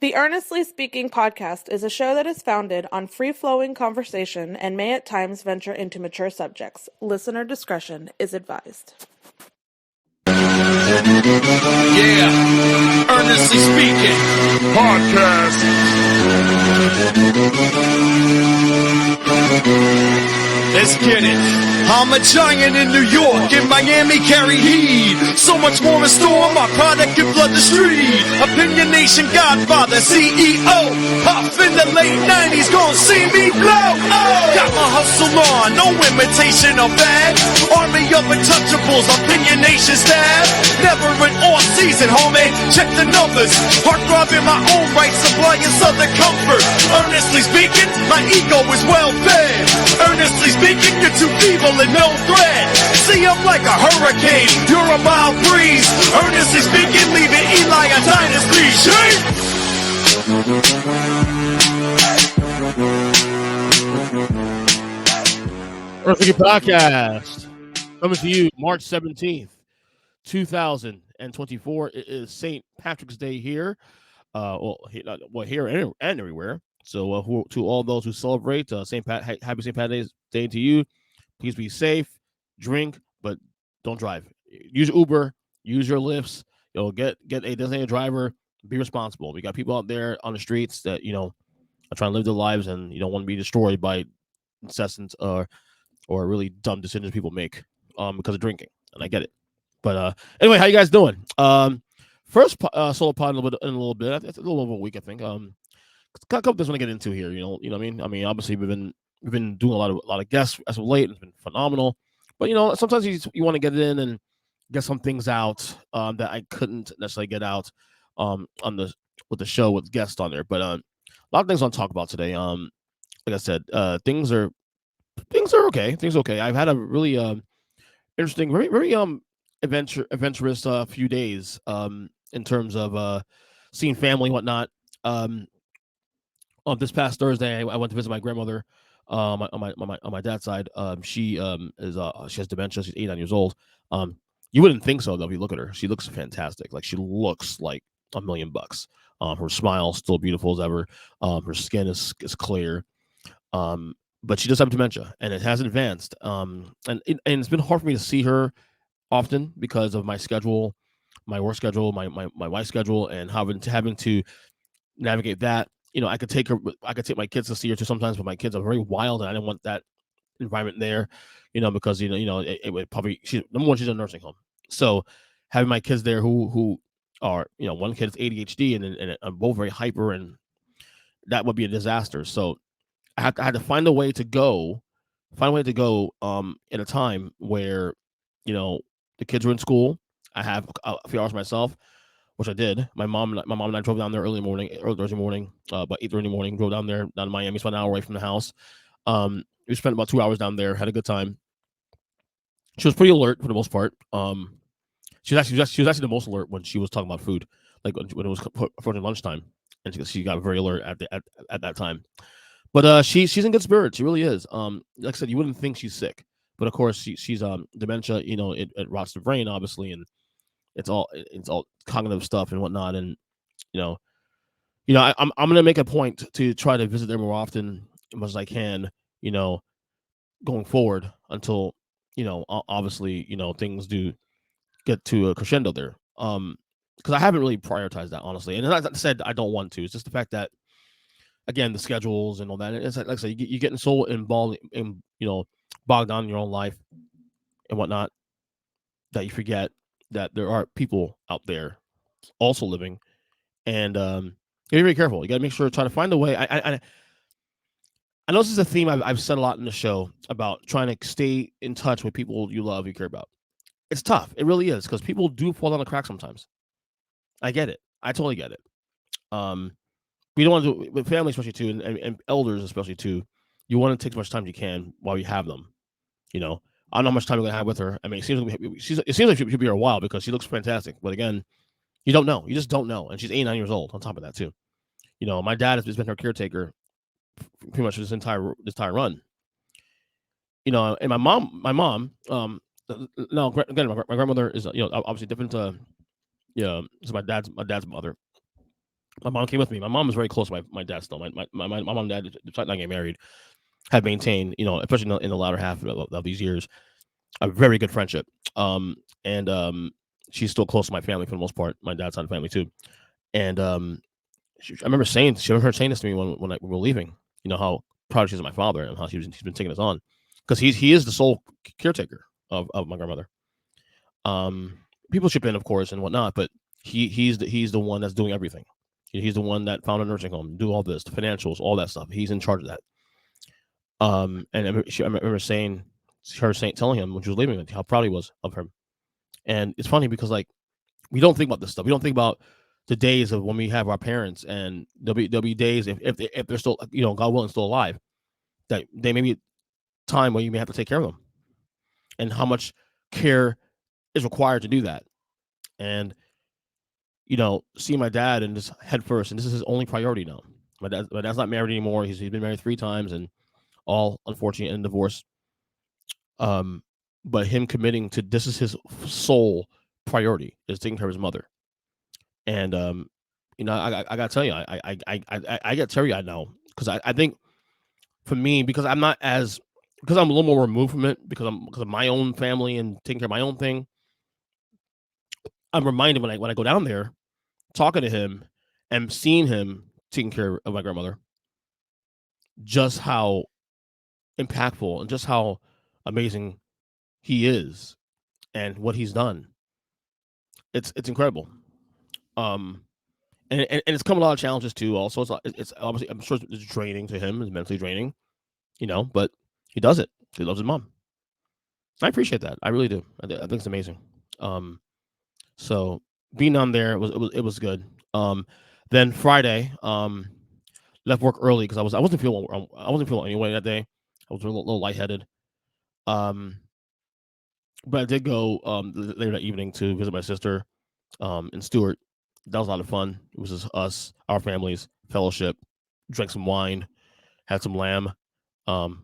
The Earnestly Speaking podcast is a show that is founded on free-flowing conversation and may at times venture into mature subjects. Listener discretion is advised. Yeah, Earnestly Speaking podcast. Let's get it. I'm a giant in New York, in Miami carry heat. So much more in store, my product can flood the street. Opinion Nation Godfather, CEO. Pop in the late 90s, gon' see me blow. Oh, got my hustle on, no imitation of that. Army of untouchables, Opinion Nation staff. Never an off season, homie, check the numbers. Heart throb in my own right, supplying southern comfort. Earnestly speaking, my ego is well fed. Earnestly speaking, you're too evil and no threat. See, I'm like a hurricane, you're a mild breeze. Earnestly speaking, leaving Eli a dynasty. Shake! Earnestly Podcast coming to you March 17th, 2024. It is St. Patrick's Day here. Here and everywhere. So to all those who celebrate happy St. Patrick's Day to you. Please be safe, drink, but don't drive. Use Uber, use your Lyfts. Get a designated driver. Be responsible. We got people out there on the streets that are trying to live their lives, and you don't want to be destroyed by incessant or really dumb decisions people make because of drinking. And I get it. But anyway, how you guys doing? First solo pod in a little bit. It's a little over a week, I think. A couple things I want to get into here. You know what I mean? I mean, obviously we've been doing a lot of guests as of late. It's been phenomenal. But sometimes you want to get in and get some things out that I couldn't necessarily get out with the show with guests on there. But a lot of things I want to talk about today. Like I said, things are okay. Things are okay. I've had a really interesting, very adventurous few days in terms of seeing family and whatnot. This past Thursday, I went to visit my grandmother on my dad's side. She has dementia. She's 89 years old. You wouldn't think so though if you look at her. She looks fantastic. Like she looks like $1 million. Her smile still beautiful as ever. Her skin is clear. But she does have dementia, and it has advanced. And it's been hard for me to see her often because of my schedule, my work schedule, my wife's schedule, and having to navigate that. I could take my kids to see her too sometimes, but my kids are very wild, and I didn't want that environment there, because it would probably number one, she's in a nursing home, so having my kids there who are one kid's ADHD and both very hyper, and that would be a disaster. So I had to find a way to go at a time where the kids were in school. I have a few hours myself, which I did. My mom and I drove down there early Thursday morning, about 8:30 in the morning. Drove down to Miami, spent an hour away from the house. We spent about 2 hours down there, had a good time. She was pretty alert for the most part. She was actually the most alert when she was talking about food, like when it was approaching lunchtime, and she got very alert at that time. But she's in good spirits. She really is. Like I said, you wouldn't think she's sick, but of course she's dementia. It rots the brain, obviously, and it's all cognitive stuff and whatnot. And I'm gonna make a point to try to visit there more often as much as I can. Going forward until obviously things do get to a crescendo there. Because I haven't really prioritized that, honestly. And as I said, I don't want to. It's just the fact that, again, the schedules and all that. It's like I said, you're getting so involved in bogged down in your own life and whatnot that you forget that there are people out there also living, and you gotta be very careful. You gotta make sure to try to find a way. I know this is a theme I've said a lot in the show about trying to stay in touch with people you love, you care about. It's tough. It really is, because people do fall down the crack sometimes. I get it. I totally get it. We don't want to do with family, especially too, and elders especially too. You want to take as much time as you can while you have them. I don't know how much time you're gonna have with her. I mean, it seems like she'll be here a while because she looks fantastic. But again, you don't know. You just don't know. And she's 89 years old. On top of that too, my dad has been her caretaker pretty much this entire run. And my mom, no, again, my grandmother is obviously different. So my dad's mother. My mom came with me. My mom was very close to my dad still. My mom and dad, despite not getting married, have maintained, especially in the latter half of these years, a very good friendship. And she's still close to my family for the most part. My dad's side of the family too. And I remember her saying this to me when we were leaving. How proud she is of my father and how she's been taking us on, because he is the sole caretaker of my grandmother. People chip in, of course, and whatnot, but he's the one that's doing everything. He's the one that found a nursing home, do all this, the financials, all that stuff. He's in charge of that. And I remember telling him when she was leaving how proud he was of her. And it's funny because like we don't think about this stuff. We don't think about the days of when we have our parents, and there'll be days if they're still, God willing, still alive, that they may be time where you may have to take care of them, and how much care is required to do that. And seeing my dad and just head first, and this is his only priority now. My dad's not married anymore. He's been married 3 times, and all unfortunate in divorce. But him committing to this is his sole priority, is taking care of his mother. And I gotta tell you, I get teary eyed now, because I think for me, because I'm a little more removed from it, because of my own family and taking care of my own thing. I'm reminded when I go down there, talking to him and seeing him taking care of my grandmother, just how impactful and just how amazing he is and what he's done. It's incredible. And it's come with a lot of challenges too. Also, it's obviously, I'm sure it's draining to him. It's mentally draining, but he does it. He loves his mom. I appreciate that. I really do. I think it's amazing. So being on there, it was good. Then Friday, left work early because I wasn't feeling anyway that day. I was a little lightheaded. But I did go later that evening to visit my sister in Stewart. That was a lot of fun. It was just us, our families, fellowship, drank some wine, had some lamb.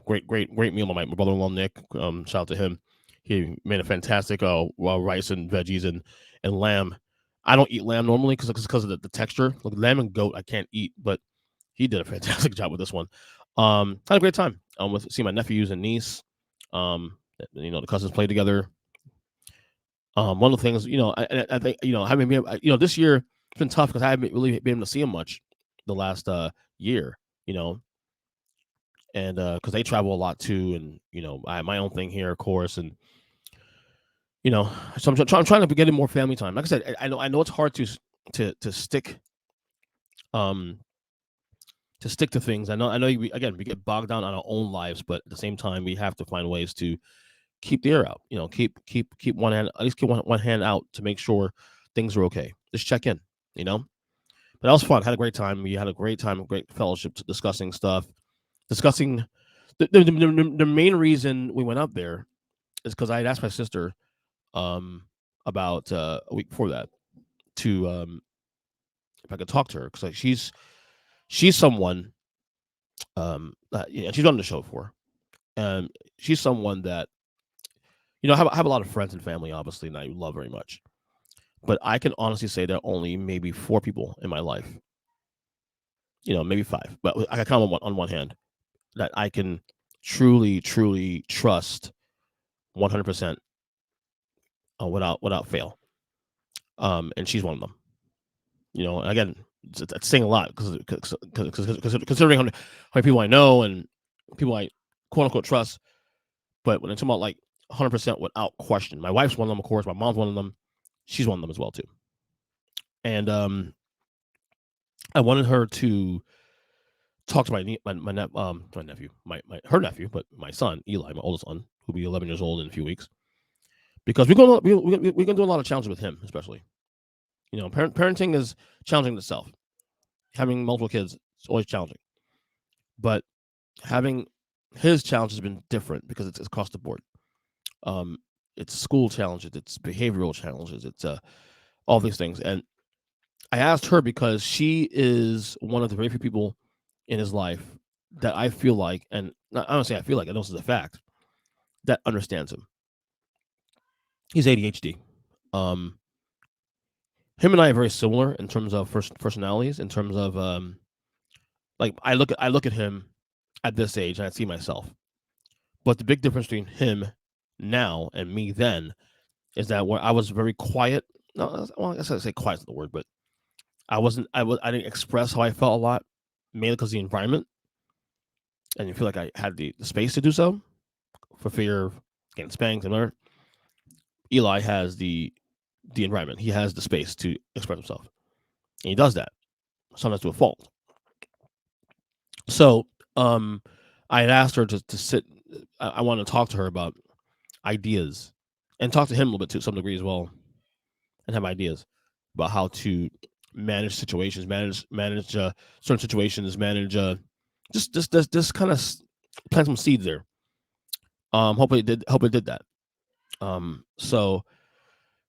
Great meal. My brother-in-law Nick, shout out to him. He made a fantastic rice and veggies and lamb. I don't eat lamb normally because of the texture. Like lamb and goat, I can't eat, but he did a fantastic job with this one. Had a great time. With seeing my nephews and niece. The cousins played together. One of the things, I think, having been, this year it's been tough because I haven't really been able to see them much the last year, and because they travel a lot too, and I have my own thing here, of course, and so I'm trying to get in more family time. Like I said, I know it's hard to stick to things. I know we get bogged down on our own lives, but at the same time we have to find ways to keep the air out. Keep one hand, at least keep one hand out to make sure things are okay. Just check in. But that was fun. Had a great time. We had a great time, great fellowship, discussing stuff. Discussing the main reason we went up there is because I had asked my sister about a week before that to if I could talk to her, because like she's someone she's on the show before, and she's someone that I have a lot of friends and family, obviously, and I love very much. But I can honestly say there are only maybe 4 people in my life, maybe 5, but I can count on one hand, that I can truly trust 100% without fail. And she's one of them. And again, it's saying a lot because considering how many people I know and people I quote unquote trust. But when I'm talking about like 100% without question, my wife's one of them, of course. My mom's one of them. She's one of them as well too. And I wanted her to talk to my nephew, her nephew, but my son Eli, my oldest son, who'll be 11 years old in a few weeks, because we're going to do a lot of challenges with him, especially. Parenting is challenging in itself. Having multiple kids is always challenging, but having his challenge has been different because it's across the board. It's school challenges, it's behavioral challenges, it's all these things. And I asked her because she is one of the very few people in his life that I feel like, and I don't say I feel like, I know this is a fact, that understands him. He's ADHD. him and I are very similar in terms of personalities. In terms of like I look at him at this age and I see myself. But the big difference between him now and me then is that where I was very quiet. No, well, I guess I say quiet is the word, but I didn't express how I felt a lot, mainly because of the environment, and you feel like I had the space to do so for fear of getting spanked and whatever. Eli has the environment. He has the space to express himself, and he does that sometimes to a fault. So, I had asked her to sit. I wanted to talk to her about ideas, and talk to him a little bit to some degree as well, and have ideas about how to manage situations, manage certain situations, manage just kind of plant some seeds there. Hopefully it did that. So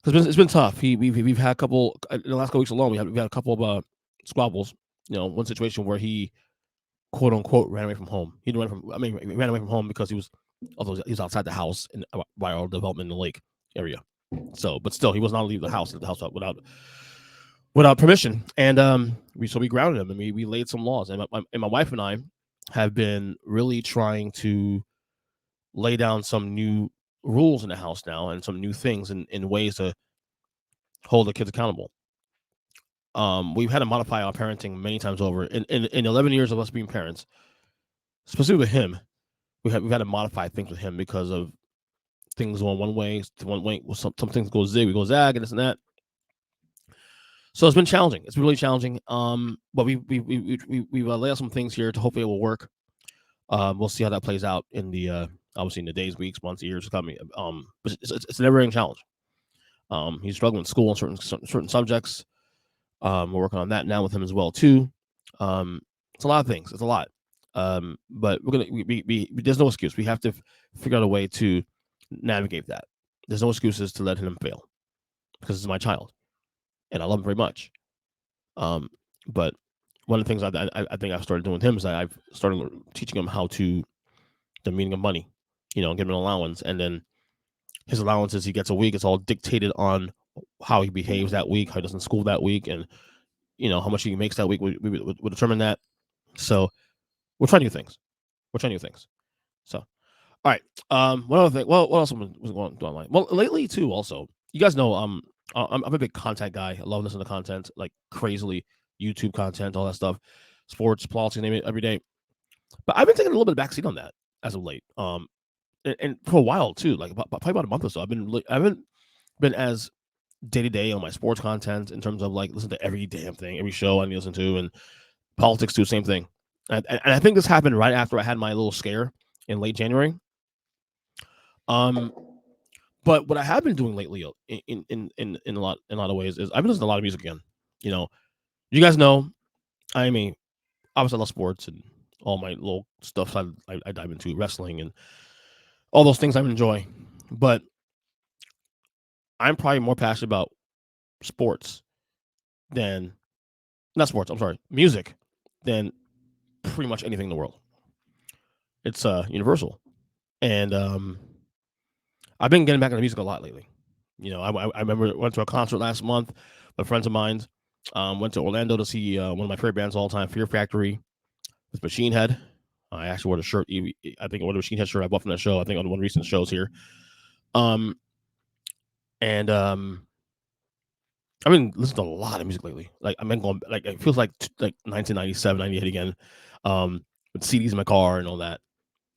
because it's been tough. We've had a couple in the last couple weeks alone. We've had a couple of squabbles. One situation where he quote unquote ran away from home. He didn't run from. I mean, he ran away from home because although he was outside the house by our development in the lake area. So, but still, he was not leaving the house without permission. And we grounded him, and we laid some laws. And my wife and I have been really trying to lay down some new rules in the house now, and some new things in ways to hold the kids accountable. We've had to modify our parenting many times over. In 11 years of us being parents, especially with him, we've had to modify things with him because of things going one way. Some things go zig, we go zag, and this and that. So it's been challenging. It's been really challenging. But we've laid out some things here to hopefully it will work. We'll see how that plays out in the obviously in the days, weeks, months, years coming. But it's a never-ending challenge. He's struggling in school on certain subjects. We're working on that now with him as well too. It's a lot of things. It's a lot. But we're gonna there's no excuse. We have to figure out a way to navigate that. There's no excuses to let him fail because it's my child, and I love him very much. But one of the things I think I've started doing with him is that I've started teaching him how to the meaning of money. Give him an allowance, and then his allowances he gets a week. It's all dictated on how he behaves that week, how he does in school that week, and how much he makes that week. We determine that. So we're trying new things. So, all right. One other thing. Well, what else was going on online? Well, lately too. Also, you guys know, I'm a big content guy. I love listening to content, like crazily, YouTube content, all that stuff, sports, politics, name it, every day. But I've been taking a little bit of backseat on that as of late. And for a while too, like probably about a month or so, I haven't been as day to day on my sports content in terms of like listen to every damn thing, every show I need to listen to, and politics too, same thing. And I think this happened right after I had my little scare in late January. But what I have been doing lately in a lot of ways is I've been listening to a lot of music again. You guys know obviously I love sports and all my little stuff I dive into, wrestling and all those things I enjoy. But I'm probably more passionate about music than pretty much anything in the world. It's universal. And I've been getting back into music a lot lately. I remember I went to a concert last month with friends of mine. Went to Orlando to see one of my favorite bands of all time, Fear Factory, with Machine Head. I actually wore the shirt. I think I wore the Machine Head shirt I bought from that show. I think on one of the recent shows here. I've been listening to a lot of music lately. Like I've been going like it feels like 1997, 98 again. With CDs in my car and all that.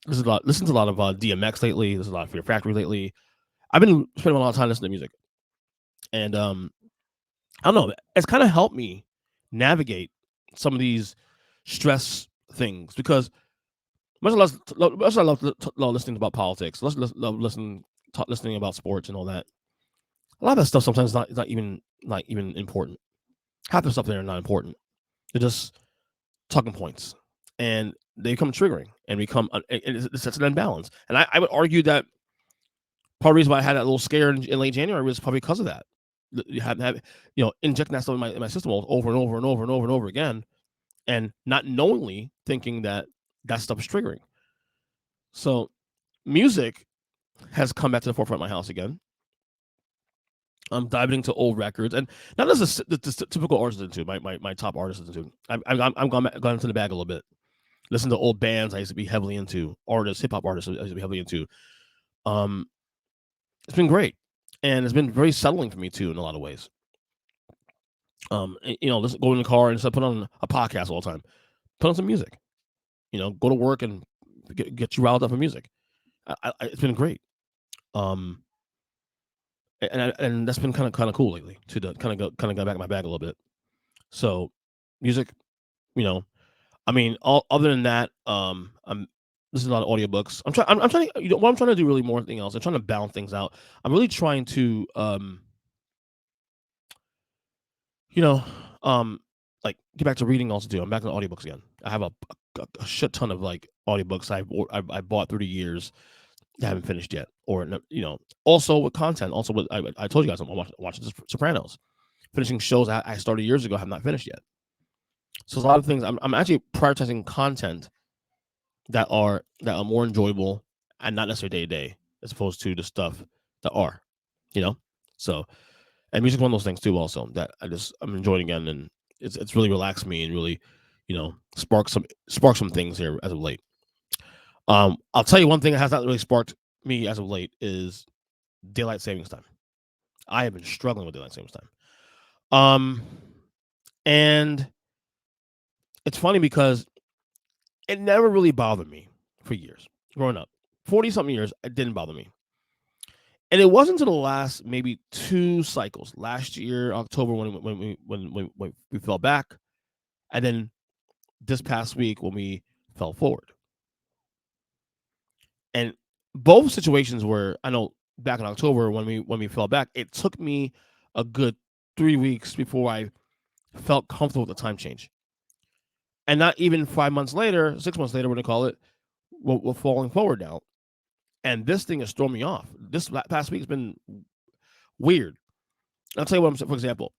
Listen to a lot of DMX lately. There's a lot of Fear Factory lately. I've been spending a lot of time listening to music, and I don't know. It's kind of helped me navigate some of these stress things because much as I love listening about politics, love listening about sports and all that. A lot of that stuff sometimes is not even important. Half the stuff there are not important. They're just talking points, and they become triggering and become it's an imbalance. And I would argue that part of the reason why I had that little scare in late January was probably because of that. You have injecting that stuff in my system over and over and over and over and over again, and not knowingly thinking that stuff is triggering. So music has come back to the forefront of my house again. I'm diving into old records, and not as the typical artist into my top artists into. I'm gone into the bag a little bit. Listen to old bands I used to be heavily into, artists, hip hop artists I used to be heavily into. It's been great, and it's been very settling for me too in a lot of ways. Listen, go in the car and instead put on a podcast all the time. Put on some music. Go to work and get you riled up for music. It's been great. And that's been kind of cool lately to kind of go back in my bag a little bit. So, music, other than that, I'm listening to a lot of audiobooks. I'm trying to, what I'm trying to do really more than anything else. I'm trying to balance things out. I'm really trying to, like get back to reading also too. I'm back to audiobooks again. I have a shit ton of like audiobooks I bought through the years. I haven't finished yet, or also with content. Also, with I told you guys I'm watching Sopranos, finishing shows I started years ago. I have not finished yet. So there's a lot of things. I'm actually prioritizing content that are more enjoyable and not necessarily day to day, as opposed to the stuff that are, So, and music's one of those things too. Also, that I'm enjoying again, and it's really relaxed me and really, spark some things here as of late. I'll tell you one thing that has not really sparked me as of late is daylight savings time. I have been struggling with daylight savings time. And it's funny because it never really bothered me for years growing up. 40-something years, it didn't bother me. And it wasn't until the last maybe 2 cycles. Last year, October, when we fell back, and then this past week when we fell forward. And both situations were, I know back in October when we fell back, it took me a good 3 weeks before I felt comfortable with the time change. And not even 5 months later, 6 months later, we're going to call it, we're falling forward now. And this thing has thrown me off. This past week has been weird. I'll tell you what, for example,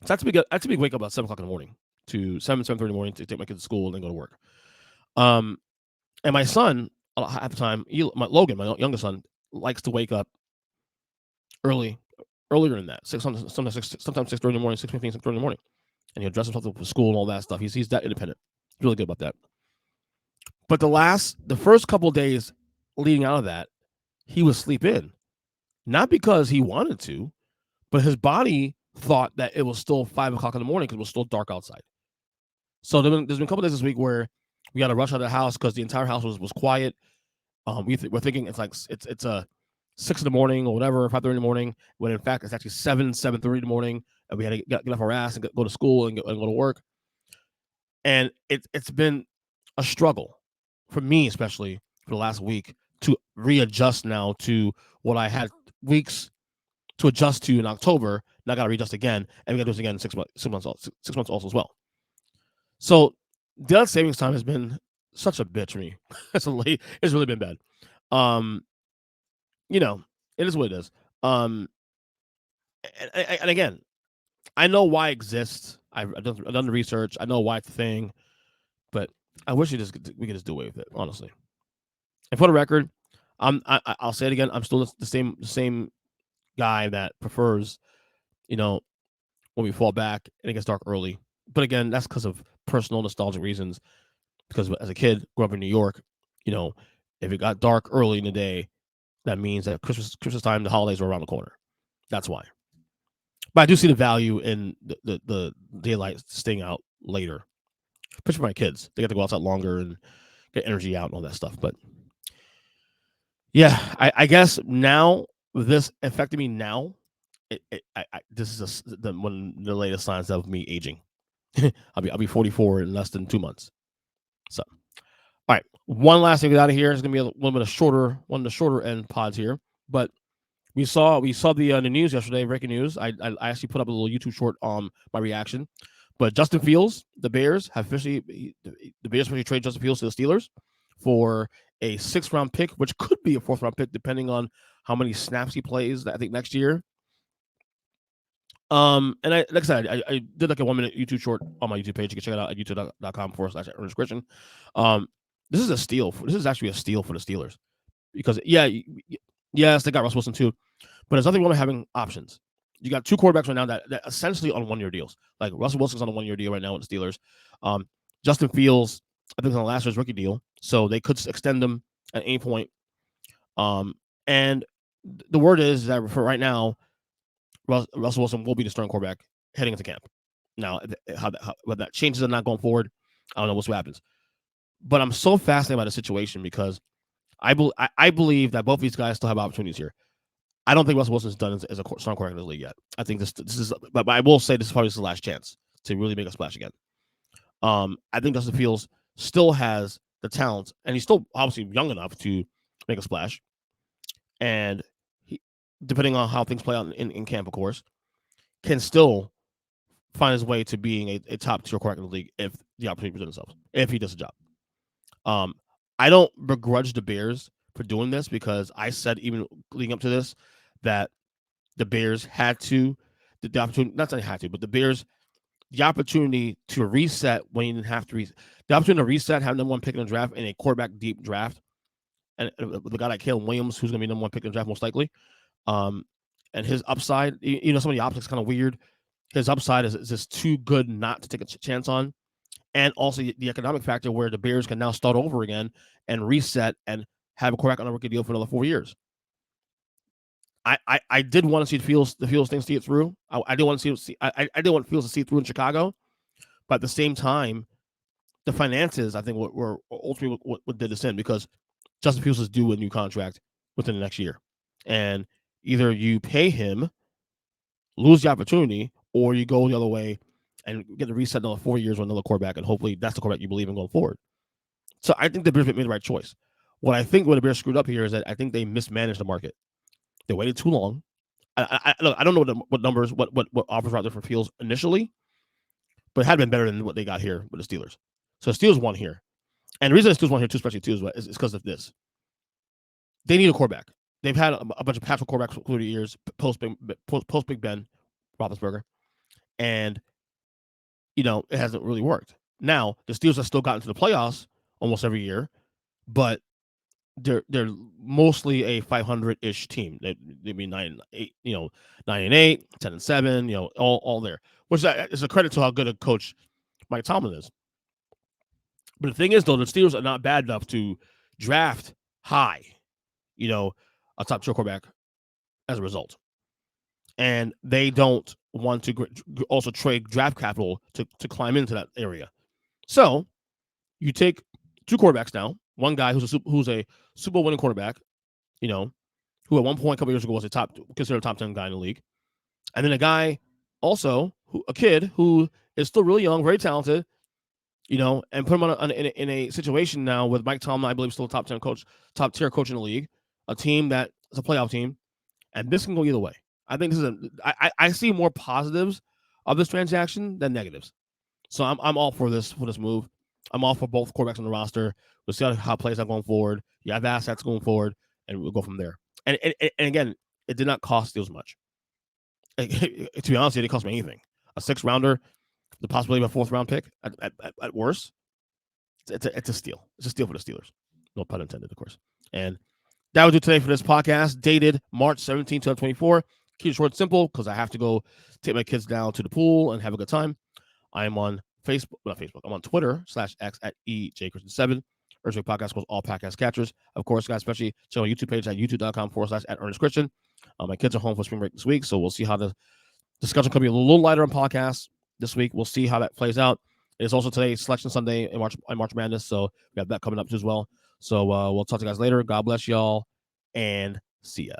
so I have to wake up about 7 o'clock in the morning to 7:30 in the morning to take my kids to school and then go to work. And my son, half the time, Logan, my youngest son, likes to wake up earlier than that. Sometimes 6:30 in the morning, 6:15, 6:30 in the morning. And he'll dress himself up for school and all that stuff. He's that independent. He's really good about that. But the first couple of days leading out of that, he would sleep in. Not because he wanted to, but his body thought that it was still 5 o'clock in the morning because it was still dark outside. So there's been a couple of days this week where we got to rush out of the house because the entire house was quiet. We're thinking it's like it's a 6 in the morning or whatever, 5:30 in the morning, when in fact it's actually 7:30 in the morning, and we had to get off our ass and go to school and go to work. And it's been a struggle for me, especially for the last week, to readjust now to what I had weeks to adjust to in October. Now I got to readjust again, and we got to do this again in 6 months. 6 months also as well. So daylight savings time has been such a bitch for me. It's really been bad. It is what it is. And again, I know why it exists. I've done the research. I know why it's a thing, but I wish we could just do away with it, honestly. And for the record, I'll say it again. I'm still the same guy that prefers, when we fall back and it gets dark early. But again, that's because of personal nostalgic reasons. Because as a kid, grew up in New York, if it got dark early in the day, that means that Christmas time, the holidays are around the corner. That's why. But I do see the value in the daylight staying out later. Especially for my kids. They get to go outside longer and get energy out and all that stuff. But yeah, I guess now, with this affecting me now, this is one of the latest signs of me aging. I'll be 44 in less than 2 months. So, all right, one last thing to get out of here. It's gonna be a little bit of shorter, one of the shorter end pods here. But we saw the news yesterday. Breaking news. I actually put up a little YouTube short on my reaction. But Justin Fields, the Bears officially traded Justin Fields to the Steelers for a 6th-round pick, which could be a 4th-round pick depending on how many snaps he plays. I think next year. And like I said, I did like a 1-minute YouTube short on my YouTube page. You can check it out at youtube.com/Earnest Christian. This is a steal. This is actually a steal for the Steelers because Yes, they got Russell Wilson too, but there's nothing wrong with having options. You got two quarterbacks right now that essentially on 1 year deals. Like Russell Wilson's on a 1 year deal right now with the Steelers. Justin Fields, I think, is on last year's rookie deal, so they could extend him at any point. And the word is that for right now, Russell Wilson will be the starting quarterback heading into camp. Now, whether that changes or not going forward, I don't know what happens. But I'm so fascinated by the situation because I believe that both these guys still have opportunities here. I don't think Russell Wilson's done as a starting quarterback in the league yet. I think this is, but I will say this is probably his last chance to really make a splash again. I think Justin Fields still has the talent, and he's still obviously young enough to make a splash. And he, depending on how things play out in camp, of course, can still find his way to being a top tier quarterback in the league if the opportunity presents itself, if he does the job. I don't begrudge the Bears for doing this because I said even leading up to this that the Bears had to, the opportunity, not saying had to, but the Bears, the opportunity to reset when you didn't have to reset, the opportunity to reset, have number one pick in the draft in a quarterback deep draft, and the guy like Caleb Williams, who's going to be number one pick in the draft most likely, and his upside, some of the optics kind of weird. His upside is just too good not to take a chance on. And also the economic factor where the Bears can now start over again and reset and have a quarterback on a rookie deal for another 4 years. I did want to see the Fields things see it through. I didn't want to see I didn't want Fields to see it through in Chicago, but at the same time, the finances I think were ultimately what did this in because Justin Fields is due a new contract within the next year, and either you pay him, lose the opportunity, or you go the other way and get the reset another 4 years with another quarterback, and hopefully that's the quarterback you believe in going forward. So I think the Bears made the right choice. What I think the Bears screwed up here is that I think they mismanaged the market. They waited too long. I don't know what numbers, what offers were out there for Fields initially, but it had been better than what they got here with the Steelers. So the Steelers won here. And the reason the Steelers won here too, especially too, is because of this. They need a quarterback. They've had a bunch of patchwork quarterbacks through the years, post Big Ben Roethlisberger, and it hasn't really worked. Now the Steelers have still gotten to the playoffs almost every year, but they're mostly a 500-ish team. They'd be 9-8, 9-8, 10-7, all there. Which is a credit to how good a coach Mike Tomlin is. But the thing is, though, the Steelers are not bad enough to draft high, a top tier quarterback as a result. And they don't want to also trade draft capital to climb into that area. So you take two quarterbacks now. One guy who's a Super Bowl winning quarterback, who at one point a couple years ago was considered a top 10 guy in the league, and then a guy also a kid who is still really young, very talented, and put him in a situation now with Mike Tomlin, I believe, still a top tier coach in the league, a team that is a playoff team, and this can go either way. I think this is I see more positives of this transaction than negatives. So I'm all for this move. I'm all for both quarterbacks on the roster. We'll see how it plays out going forward. You have assets going forward, and we'll go from there. And again, it did not cost Steelers much. To be honest, it didn't cost me anything. A 6th rounder, the possibility of a 4th round pick at worst. It's a steal. It's a steal for the Steelers. No pun intended, of course. And that would do today for this podcast, dated March 17, 2024. Keep it short and simple because I have to go take my kids down to the pool and have a good time. I am on I'm on Twitter /X at EJ Christian 7. Earnestly podcast goes all podcast catchers. Of course, guys, especially check my YouTube page at youtube.com/@Earnest Christian. My kids are home for spring break this week, so we'll see how the discussion could be a little lighter on podcasts this week. We'll see how that plays out. It's also today Selection Sunday in March Madness, so we have that coming up as well. So we'll talk to you guys later. God bless y'all, and see ya.